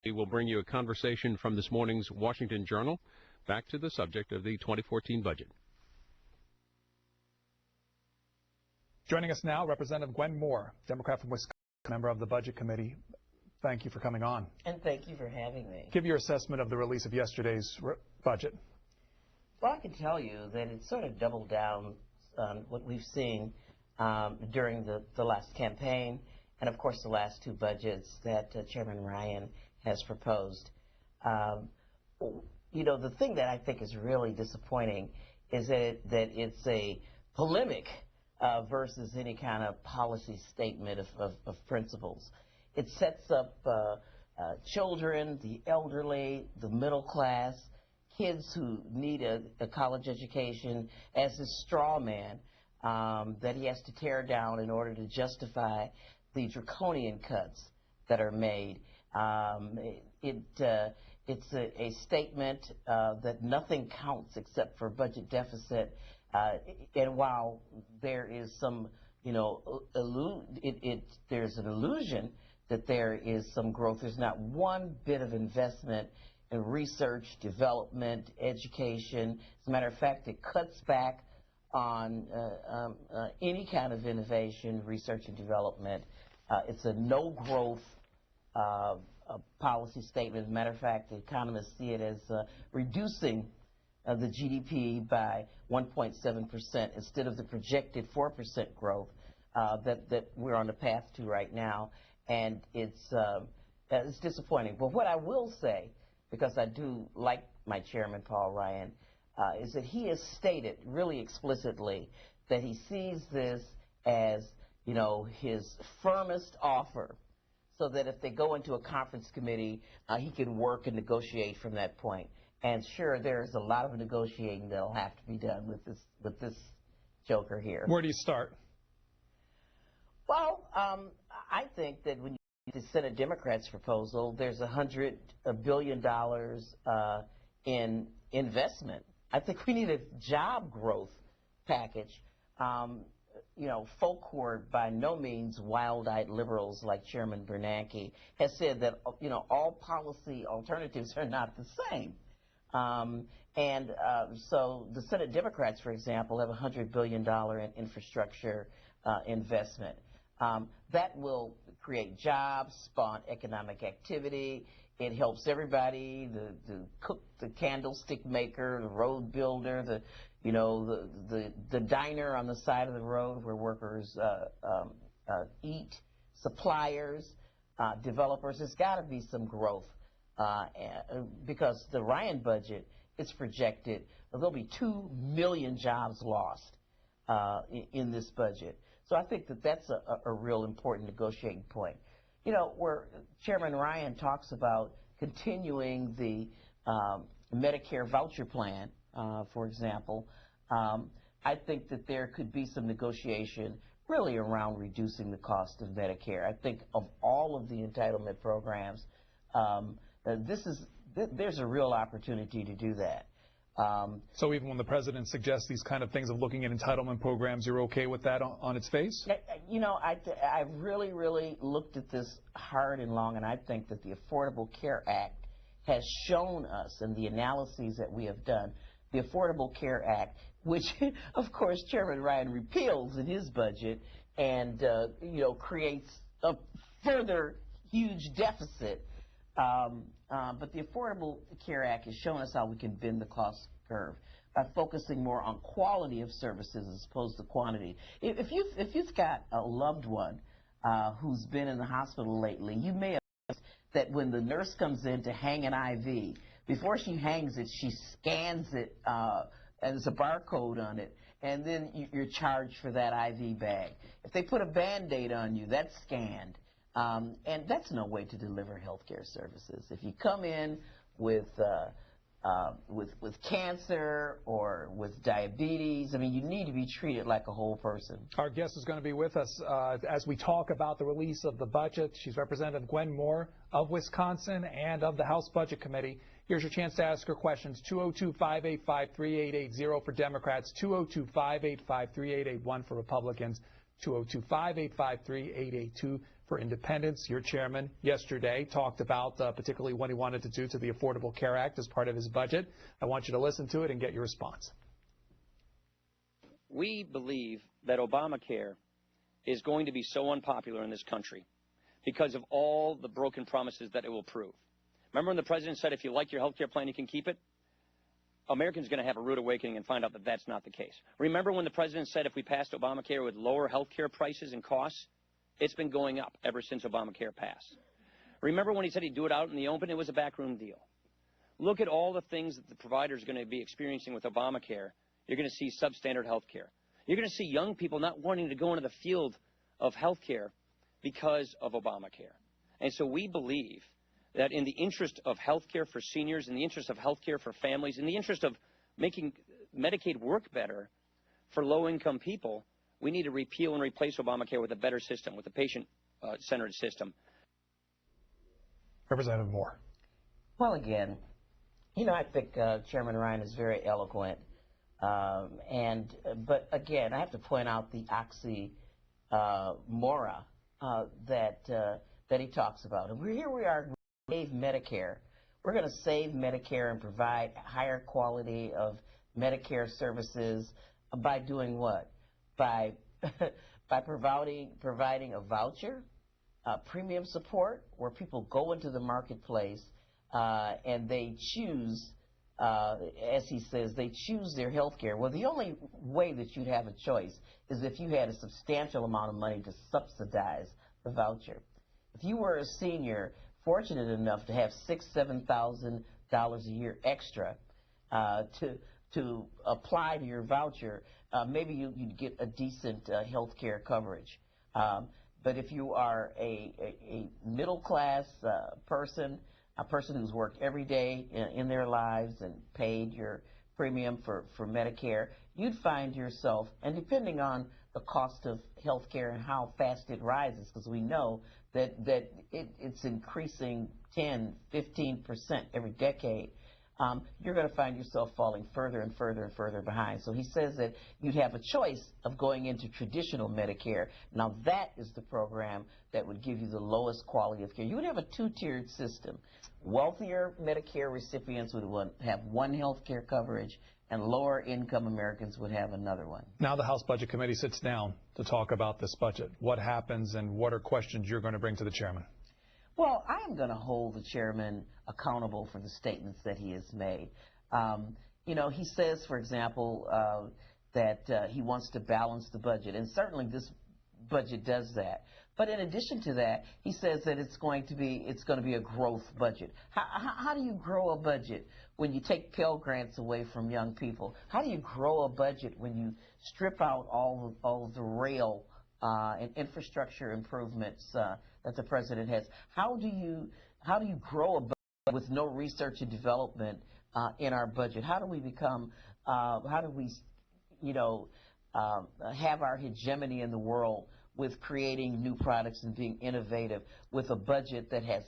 We will bring you a conversation from this morning's Washington Journal. Back to the subject of the 2014 budget. Joining us now, Representative Gwen Moore, Democrat from Wisconsin, member of the Budget Committee. Thank you for coming on. And thank you for having me. Give your assessment of the release of yesterday's budget. Well, I can tell you that it sort of doubled down on what we've seen during the last campaign and, of course, the last two budgets that Chairman Ryan has proposed. You know, the thing that I think is really disappointing is that it's a polemic versus any kind of policy statement of principles. It sets up children, the elderly, the middle class, kids who need a college education as a straw man that he has to tear down in order to justify the draconian cuts that are made. It's a statement that nothing counts except for budget deficit. And while there is some, you know, there's an illusion that there is some growth, there's not one bit of investment in research, development, education. As a matter of fact, it cuts back on any kind of innovation, research, and development. It's a no-growth policy statement. As a matter of fact, the economists see it as reducing the GDP by 1.7% instead of the projected 4% growth that we're on the path to right now. And it's disappointing. But what I will say, because I do like my chairman, Paul Ryan, is that he has stated really explicitly that he sees this as, you know, his firmest offer, so that if they go into a conference committee, he can work and negotiate from that point. And sure, there's a lot of negotiating that'll have to be done with this joker here. Where do you start? Well, I think that when you see the Senate Democrats' proposal, there's $100 billion in investment. I think we need a job growth package. You know, folk who are by no means wild-eyed liberals like Chairman Bernanke has said that, you know, all policy alternatives are not the same. So the Senate Democrats, for example, have $100 billion in infrastructure investment. That will create jobs, spawn economic activity. It helps everybody, the cook, the candlestick maker, the road builder, the diner on the side of the road where workers eat, suppliers, developers. There's got to be some growth because the Ryan budget is projected there'll be 2 million jobs lost in this budget. So I think that that's a real important negotiating point. You know, where Chairman Ryan talks about continuing the Medicare voucher plan, for example, I think that there could be some negotiation really around reducing the cost of Medicare. I think of all of the entitlement programs, there's a real opportunity to do that. So even when the president suggests these kind of things of looking at entitlement programs, you're okay with that on its face? You know, I've really, really looked at this hard and long, and I think that the Affordable Care Act has shown us, in the analyses that we have done, the Affordable Care Act, which, of course, Chairman Ryan repeals in his budget and, you know, creates a further huge deficit. But the Affordable Care Act has shown us how we can bend the cost curve by focusing more on quality of services as opposed to quantity. If you've got a loved one who's been in the hospital lately, you may have noticed that when the nurse comes in to hang an IV, before she hangs it, she scans it, and there's a barcode on it, and then you're charged for that IV bag. If they put a Band-Aid on you, that's scanned. And that's no way to deliver health care services. If you come in with cancer or with diabetes, I mean, you need to be treated like a whole person. Our guest is going to be with us as we talk about the release of the budget. She's Representative Gwen Moore of Wisconsin and of the House Budget Committee. Here's your chance to ask her questions. 202-585-3880 for Democrats, 202-585-3881 for Republicans, 202-585-3882 for Independence. Your chairman yesterday talked about particularly what he wanted to do to the Affordable Care Act as part of his budget. I want you to listen to it and get your response. We believe that Obamacare is going to be so unpopular in this country because of all the broken promises that it will prove. Remember when the president said if you like your health care plan, you can keep it? Americans are going to have a rude awakening and find out that that's not the case. Remember when the president said if we passed Obamacare, it would lower health care prices and costs? It's been going up ever since Obamacare passed. Remember when he said he'd do it out in the open? It was a backroom deal. Look at all the things that the providers are going to be experiencing with Obamacare. You're going to see substandard health care. You're going to see young people not wanting to go into the field of health care because of Obamacare. And so we believe that in the interest of health care for seniors, in the interest of health care for families, in the interest of making Medicaid work better for low-income people, we need to repeal and replace Obamacare with a better system, with a patient-centered system. Representative Moore. Well, again, I think Chairman Ryan is very eloquent. But again, I have to point out the oxymoron that he talks about. And here we are, save Medicare. We're going to save Medicare and provide higher quality of Medicare services by doing what? By providing a voucher, premium support, where people go into the marketplace and they choose. As he says, they choose their health care. Well, the only way that you'd have a choice is if you had a substantial amount of money to subsidize the voucher. If you were a senior fortunate enough to have $6,000, $7,000 a year extra to apply to your voucher, maybe you'd get a decent health care coverage. But if you are a middle-class person, a person who's worked every day in their lives and paid your premium for Medicare, you'd find yourself, and depending on the cost of health care and how fast it rises, because we know that it's increasing 10, 15% every decade, you're going to find yourself falling further and further and further behind. So he says that you'd have a choice of going into traditional Medicare. Now that is the program that would give you the lowest quality of care. You would have a two-tiered system. Wealthier Medicare recipients would have one health care coverage, and lower income Americans would have another one. Now the House Budget Committee sits down to talk about this budget. What happens and what are questions you're going to bring to the chairman? Well, I am going to hold the chairman accountable for the statements that he has made. He says, for example, that he wants to balance the budget, and certainly this budget does that. But in addition to that, he says that it's going to be a growth budget. How do you grow a budget when you take Pell Grants away from young people? How do you grow a budget when you strip out all of the rail and infrastructure improvements that the president has? How do you grow a budget with no research and development in our budget? How do we have our hegemony in the world with creating new products and being innovative with a budget that has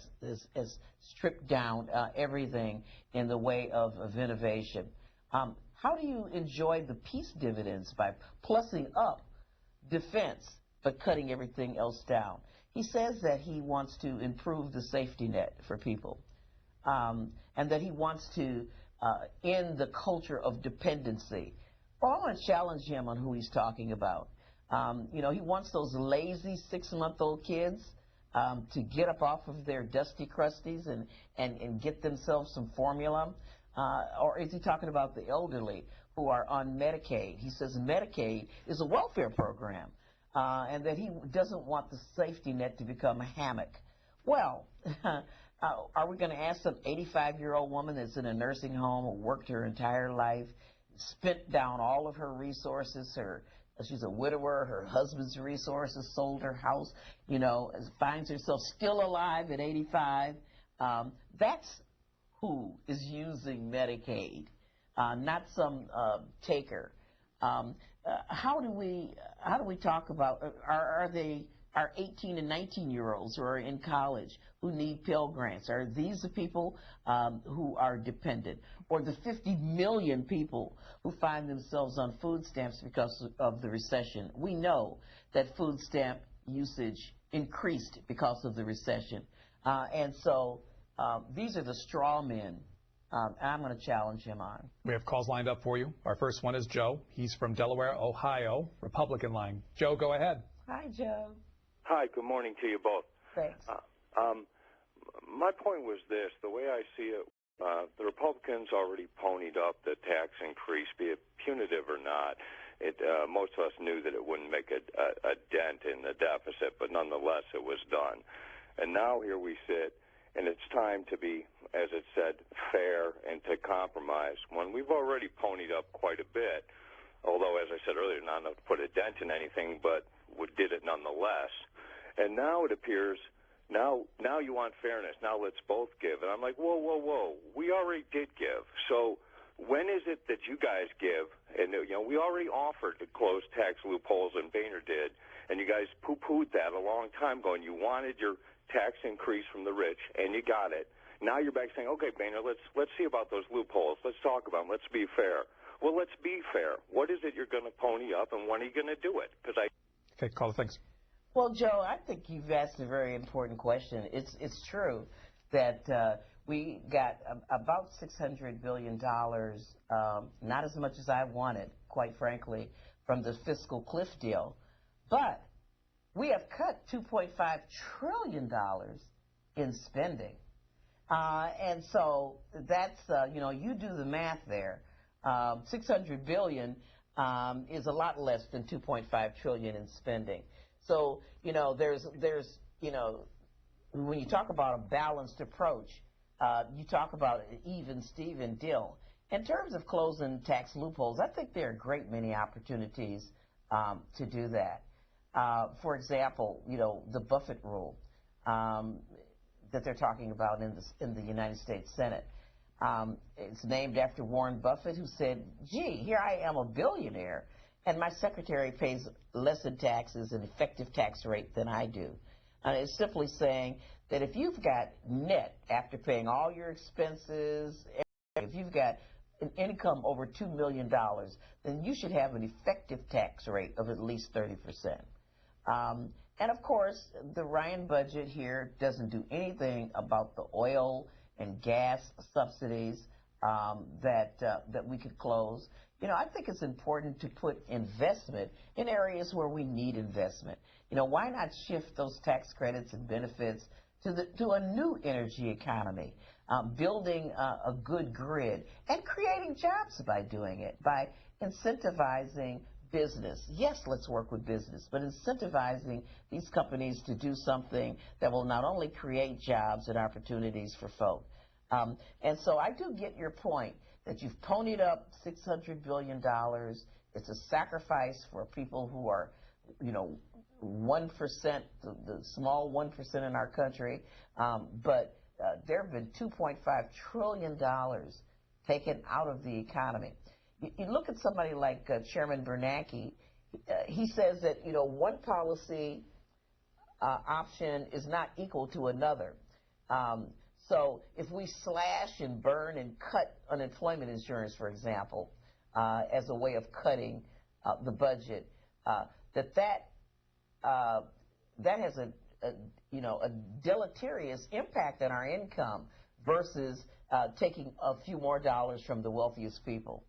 stripped down everything in the way of innovation? How do you enjoy the peace dividends by plussing up defense but cutting everything else down? He says that he wants to improve the safety net for people, and that he wants to end the culture of dependency. Well, I want to challenge him on who he's talking about. He wants those lazy 6-month-old kids to get up off of their dusty crusties and get themselves some formula. Or is he talking about the elderly who are on Medicaid? He says Medicaid is a welfare program, and that he doesn't want the safety net to become a hammock. Well, are we going to ask some 85-year-old woman that's in a nursing home or worked her entire life, spent down all of her resources, she's a widower, her husband's resources, sold her house, finds herself still alive at 85. That's who is using Medicaid, not some taker. How do we talk about, are 18 and 19-year-olds who are in college who need Pell Grants? Are these the people who are dependent? Or the 50 million people who find themselves on food stamps because of the recession? We know that food stamp usage increased because of the recession. And so these are the straw men. I'm going to challenge him on. We have calls lined up for you. Our first one is Joe. He's from Delaware, Ohio, Republican line. Joe, go ahead. Hi, Joe. Hi, good morning to you both. Thanks. My point was this. The way I see it, the Republicans already ponied up the tax increase, be it punitive or not. Most of us knew that it wouldn't make a dent in the deficit, but nonetheless it was done. And now here we sit, and it's time to be, as it said, fair and to compromise. When we've already ponied up quite a bit, although, as I said earlier, not enough to put a dent in anything, but we did it nonetheless. And now it appears, now you want fairness. Now let's both give. And I'm like, whoa, whoa, whoa. We already did give. So when is it that you guys give? And, we already offered to close tax loopholes, and Boehner did. And you guys poo-pooed that a long time ago, and you wanted your tax increase from the rich, and you got it. Now you're back saying, okay, Boehner, let's see about those loopholes. Let's talk about them. Let's be fair. Well, let's be fair. What is it you're going to pony up, and when are you going to do it? Okay, caller, thanks. Well, Joe, I think you've asked a very important question. It's true that we got about $600 billion, not as much as I wanted, quite frankly, from the fiscal cliff deal. But we have cut $2.5 trillion in spending. And so that's, you do the math there. $600 billion is a lot less than $2.5 trillion in spending. So, there's when you talk about a balanced approach, you talk about an even Steven deal. In terms of closing tax loopholes, I think there are a great many opportunities to do that. For example, the Buffett rule that they're talking about in the United States Senate. It's named after Warren Buffett, who said, gee, here I am, a billionaire, and my secretary pays less in taxes, an effective tax rate, than I do. And it's simply saying that if you've got net, after paying all your expenses, if you've got an income over $2 million, then you should have an effective tax rate of at least 30%. And of course, the Ryan budget here doesn't do anything about the oil and gas subsidies that we could close. I think it's important to put investment in areas where we need investment. Why not shift those tax credits and benefits to a new energy economy, building a good grid and creating jobs by doing it, by incentivizing business. Yes, let's work with business, but incentivizing these companies to do something that will not only create jobs and opportunities for folk. And so I do get your point that you've ponied up $600 billion. It's a sacrifice for people who are, 1%, the small 1% in our country. But there have been $2.5 trillion taken out of the economy. You look at somebody like Chairman Bernanke. He says that, one policy option is not equal to another. So if we slash and burn and cut unemployment insurance, for example, as a way of cutting the budget, that has a deleterious impact on our income versus taking a few more dollars from the wealthiest people.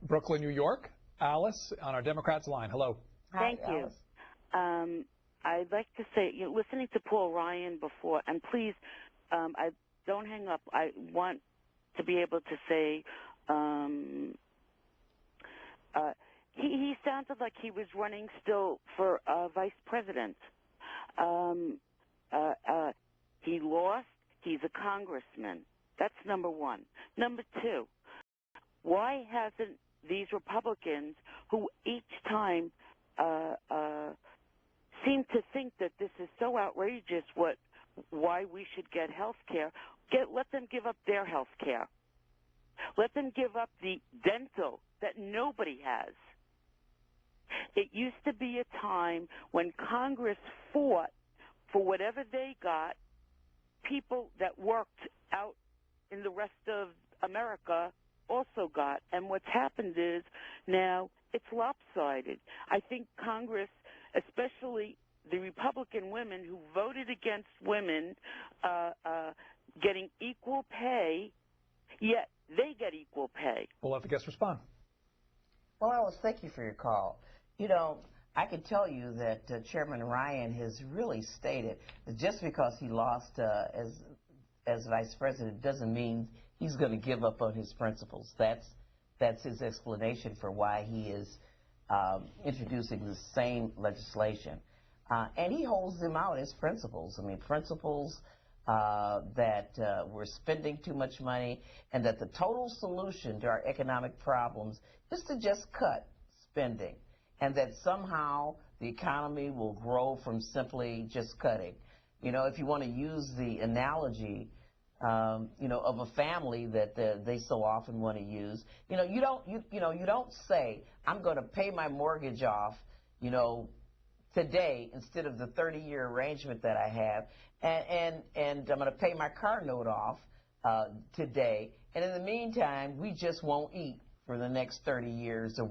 Brooklyn, New York. Alice on our Democrats line. Hello. Thank you. I'd like to say, listening to Paul Ryan before, and please, I don't hang up. I want to be able to say he sounded like he was running still for vice president. He lost. He's a congressman. That's number one. Number two, why hasn't these Republicans, who each time seem to think that this is so outrageous, why we should get health care, let them give up their health care. Let them give up the dental that nobody has. It used to be a time when Congress fought for whatever they got, people that worked out in the rest of America also got. And what's happened is now it's lopsided. I think Congress, especially the Republican women who voted against women getting equal pay, yet they get equal pay. We'll let the guests respond. Well, Alice, thank you for your call. You know, I can tell you that Chairman Ryan has really stated that just because he lost as vice president doesn't mean he's going to give up on his principles. That's his explanation for why he is introducing the same legislation. And he holds them out as principles. I mean, principles that we're spending too much money and that the total solution to our economic problems is to just cut spending, and that somehow the economy will grow from simply just cutting. You know, if you want to use the analogy, you know, of a family that they so often want to use, you know, you don't say, I'm going to pay my mortgage off, you know, today instead of the 30-year arrangement that I have, and I'm going to pay my car note off today, and in the meantime, we just won't eat for the next 30 years, or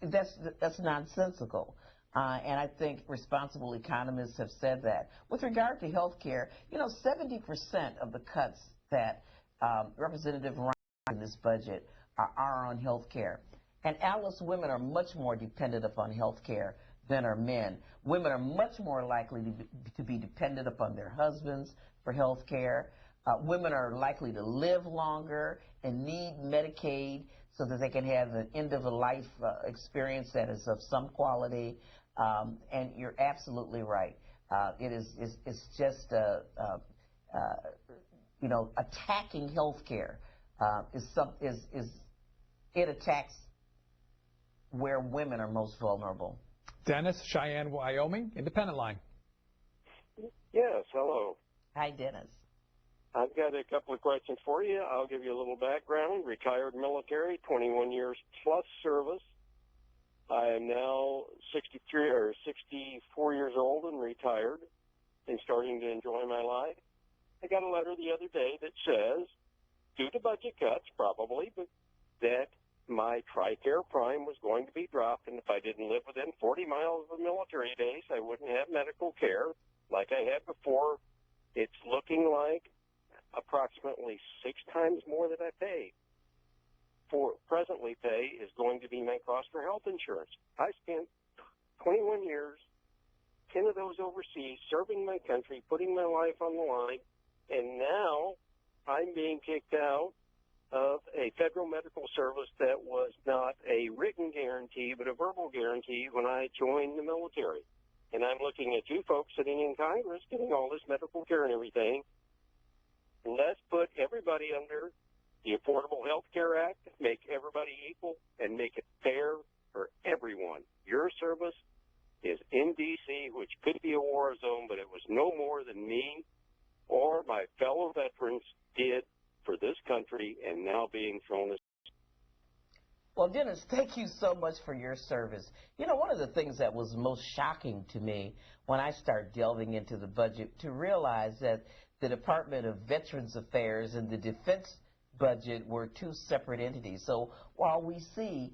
that's nonsensical. And I think responsible economists have said that. With regard to health care, you know, 70% of the cuts that Representative Ryan in this budget are on health care. And Alice, women are much more dependent upon health care than are men. Women are much more likely to be dependent upon their husbands for health care. Women are likely to live longer and need Medicaid so that they can have an end-of-a-life experience that is of some quality. And you're absolutely right. It's just, you know, attacking health care it attacks where women are most vulnerable. Dennis, Cheyenne, Wyoming, Independent Line. Yes, hello. Hi, Dennis. I've got a couple of questions for you. I'll give you a little background. Retired military, 21 years plus service. I am now 63 or 64 years old and retired and starting to enjoy my life. I got a letter the other day that says, due to budget cuts probably, but that my TRICARE Prime was going to be dropped, and if I didn't live within 40 miles of a military base, I wouldn't have medical care like I had before. It's looking like approximately 6 times more that I paid. Presently pay is going to be my cost for health insurance. I spent 21 years, 10 of those overseas, serving my country, putting my life on the line, and now I'm being kicked out of a federal medical service that was not a written guarantee but a verbal guarantee when I joined the military. And I'm looking at you folks sitting in Congress getting all this medical care and everything. Let's put everybody under the Affordable Health Care Act, make everybody equal, and make it fair for everyone. Your service is in D.C., which could be a war zone, but it was no more than me or my fellow veterans did for this country, and now being thrown as. Well, Dennis, thank you so much for your service. You know, one of the things that was most shocking to me when I started delving into the budget, to realize that the Department of Veterans Affairs and the Defense budget were two separate entities. So while we see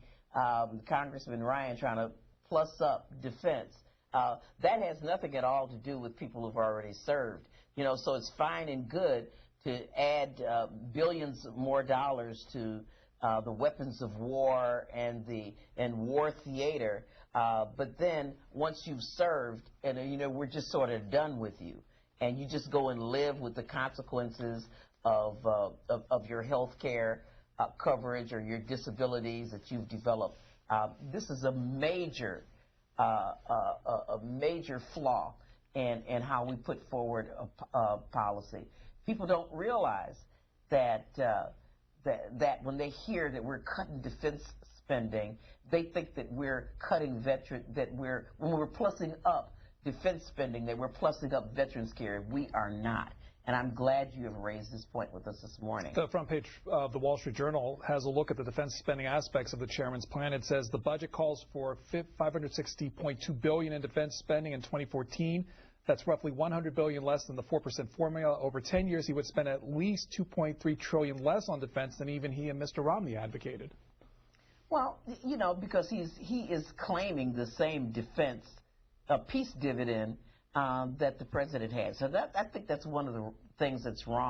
Congressman Ryan trying to plus up defense, that has nothing at all to do with people who've already served. You know, so it's fine and good to add billions more dollars to the weapons of war and war theater, but then once you've served, and you know, we're just sort of done with you, and you just go and live with the consequences of your health care coverage or your disabilities that you've developed. This is a major flaw in how we put forward a policy. People don't realize that that when they hear that we're cutting defense spending, they think that we're cutting when we're plussing up defense spending, that we're plussing up veterans care. We are not. And I'm glad you have raised this point with us this morning. The front page of the Wall Street Journal has a look at the defense spending aspects of the chairman's plan. It says the budget calls for $560.2 billion in defense spending in 2014. That's roughly $100 billion less than the 4% formula. Over 10 years, he would spend at least $2.3 trillion less on defense than even he and Mr. Romney advocated. Well, you know, because he is claiming the same defense, peace dividend that the president had. So I think that's one of the things that's wrong.